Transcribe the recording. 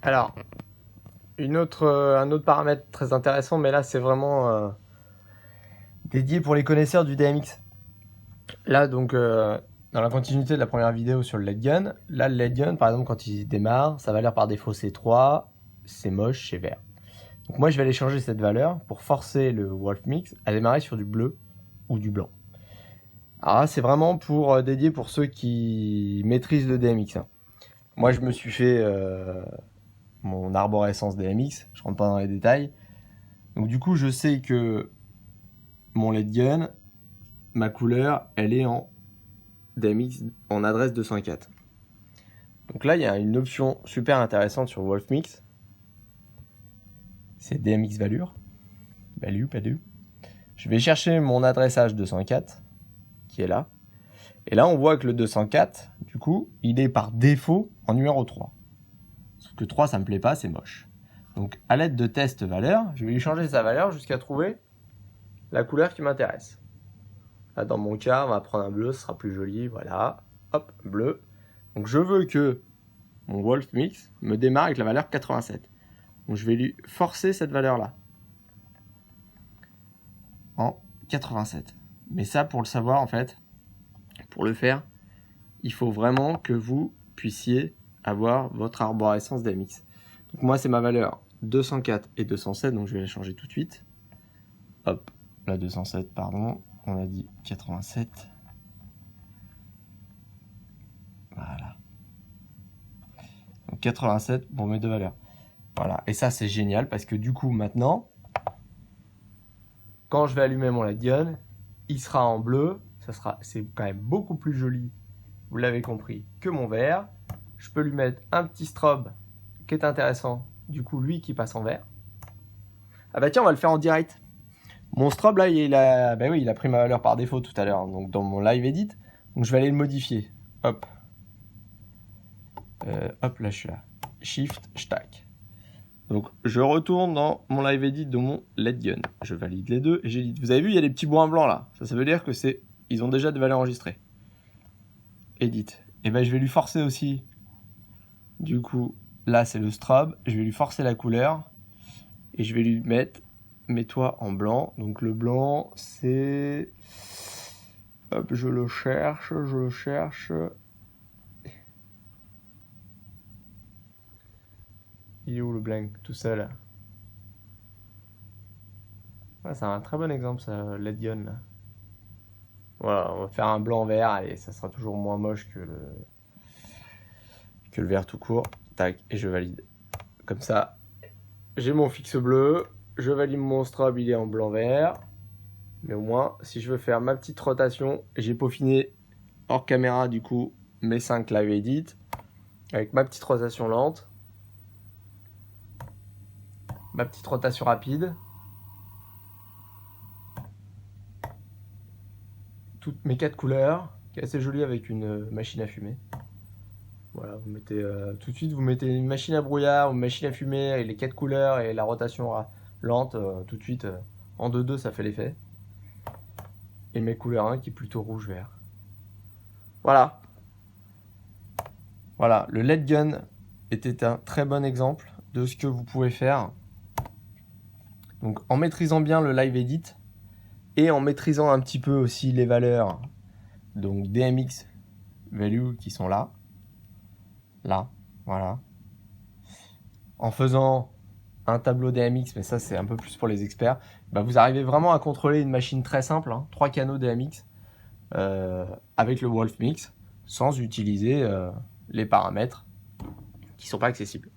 Alors, un autre paramètre très intéressant, mais là c'est vraiment dédié pour les connaisseurs du DMX. Là donc, dans la continuité de la première vidéo sur le lead gun, là le lead gun par exemple quand il démarre, sa valeur par défaut c'est 3, c'est moche, c'est vert. Donc moi je vais aller changer cette valeur pour forcer le Wolf Mix à démarrer sur du bleu ou du blanc. Alors là c'est vraiment pour dédié pour ceux qui maîtrisent le DMX. Moi je me suis fait mon arborescence DMX, je rentre pas dans les détails. Donc du coup je sais que mon lead gun, ma couleur, elle est en DMX en adresse 204. Donc là il y a une option super intéressante sur Wolfmix, c'est DMX Value. Je vais chercher mon adressage 204 qui est là. Et là on voit que le 204, du coup, il est par défaut en numéro 3. Sauf que 3 ça me plaît pas, c'est moche. Donc à l'aide de test valeur, je vais lui changer sa valeur jusqu'à trouver la couleur qui m'intéresse. Là, dans mon cas, on va prendre un bleu, ce sera plus joli, voilà. Hop, bleu. Donc je veux que mon Wolf Mix me démarre avec la valeur 87. Donc je vais lui forcer cette valeur-là en 87. Mais ça, pour le savoir, en fait, pour le faire, il faut vraiment que vous puissiez avoir votre arborescence DMX. Donc moi, c'est ma valeur 204 et 207, donc je vais la changer tout de suite. Hop, la 207, pardon, on a dit 87. Voilà. Donc 87 pour mes deux valeurs. Voilà, et ça c'est génial parce que du coup maintenant, quand je vais allumer mon LED gun, il sera en bleu, c'est quand même beaucoup plus joli, vous l'avez compris, que mon vert. Je peux lui mettre un petit strobe qui est intéressant, du coup lui qui passe en vert. Ah bah tiens, on va le faire en direct. Mon strobe là, il a pris ma valeur par défaut tout à l'heure, donc dans mon live edit, donc je vais aller le modifier. Hop. Hop, là je suis là. Shift, stack. Donc je retourne dans mon live edit de mon LED gun. Je valide les deux et j'édite. Vous avez vu, il y a des petits points blancs là. Ça veut dire que ils ont déjà des valeurs enregistrées. Edit. Et ben je vais lui forcer aussi. Du coup, là c'est le strobe. Je vais lui forcer la couleur et je vais lui mettre mets-toi en blanc. Donc le blanc c'est, hop, je le cherche. Il est où le blanc tout seul? Ouais, c'est un très bon exemple ça, LED gun là. Voilà, on va faire un blanc-vert et ça sera toujours moins moche que le vert tout court. Tac, et je valide. Comme ça, j'ai mon fixe bleu, je valide mon strobe, il est en blanc-vert. Mais au moins, si je veux faire ma petite rotation, j'ai peaufiné hors caméra du coup mes 5 live edit avec ma petite rotation lente, ma petite rotation rapide, toutes mes 4 couleurs, qui est assez jolie avec une machine à fumer. Voilà, vous mettez tout de suite, vous mettez une machine à brouillard, une machine à fumer et les 4 couleurs et la rotation lente, tout de suite en 2-2 ça fait l'effet. Et mes couleurs 1 qui est plutôt rouge-vert. Voilà. Voilà, le LED gun était un très bon exemple de ce que vous pouvez faire. Donc en maîtrisant bien le live edit et en maîtrisant un petit peu aussi les valeurs, donc DMX value qui sont là, voilà. En faisant un tableau DMX, mais ça c'est un peu plus pour les experts, bah, vous arrivez vraiment à contrôler une machine très simple, 3 canaux DMX avec le Wolf Mix sans utiliser les paramètres qui ne sont pas accessibles.